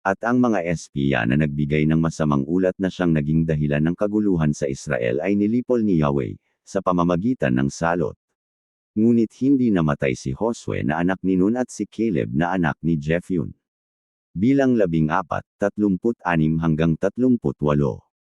At ang mga espiya na nagbigay ng masamang ulat na siyang naging dahilan ng kaguluhan sa Israel ay nilipol ni Yahweh, sa pamamagitan ng salot. Ngunit hindi namatay si Josue na anak ni Nun at si Caleb na anak ni Jephunneh. Bilang 14, 36 hanggang 38.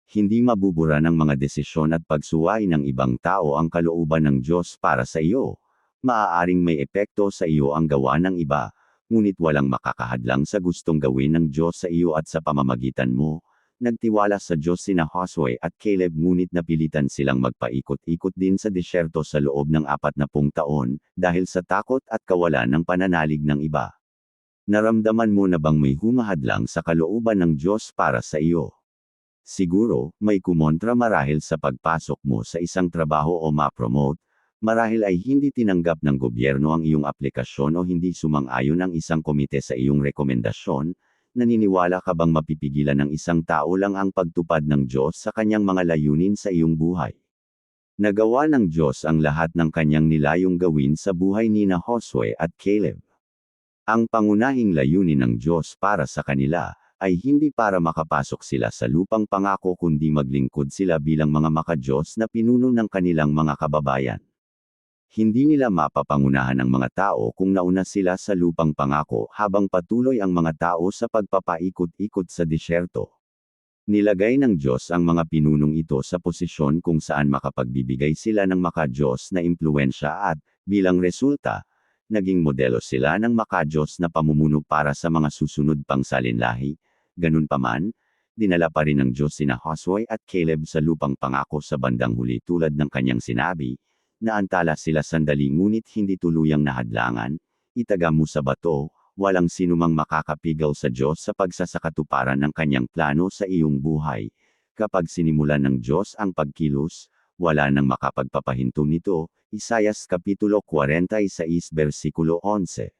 Hindi mabubura ng mga desisyon at pagsuway ng ibang tao ang kalooban ng Diyos para sa iyo. Maaaring may epekto sa iyo ang gawa ng iba, ngunit walang makakahadlang sa gustong gawin ng Diyos sa iyo at sa pamamagitan mo. Nagtiwala sa Diyos sina Josue at Caleb ngunit napilitan silang magpaikot-ikot din sa disyerto sa loob ng 40 taon, dahil sa takot at kawalan ng pananalig ng iba. Naramdaman mo na bang may humahadlang sa kalooban ng Diyos para sa iyo? Siguro, may kumontra marahil sa pagpasok mo sa isang trabaho o ma-promote, marahil ay hindi tinanggap ng gobyerno ang iyong aplikasyon o hindi sumang-ayon ang isang komite sa iyong rekomendasyon. Naniniwala ka bang mapipigilan ng isang tao lang ang pagtupad ng Diyos sa kanyang mga layunin sa iyong buhay? Nagawa ng Diyos ang lahat ng kanyang nilayong gawin sa buhay ni Josue at Caleb. Ang pangunahing layunin ng Diyos para sa kanila ay hindi para makapasok sila sa lupang pangako kundi maglingkod sila bilang mga maka-Diyos na pinuno ng kanilang mga kababayan. Hindi nila mapapangunahan ang mga tao kung nauna sila sa lupang pangako habang patuloy ang mga tao sa pagpapaikot-ikot sa disyerto. Nilagay ng Diyos ang mga pinunong ito sa posisyon kung saan makapagbibigay sila ng maka-Diyos na impluwensya at, bilang resulta, naging modelo sila ng maka-Diyos na pamumuno para sa mga susunod pang salinlahi. Ganun pa man, dinala pa rin ng Diyos sina Josue at Caleb sa lupang pangako sa bandang huli tulad ng kanyang sinabi, naantala sila sandali ngunit hindi tuluyang nahadlangan, itaga mo sa bato, walang sinumang makakapigil sa Diyos sa pagsasakatuparan ng kanyang plano sa iyong buhay. Kapag sinimulan ng Diyos ang pagkilos, wala nang makapagpapahinto nito. Isaias Kapitulo 46 versikulo 11.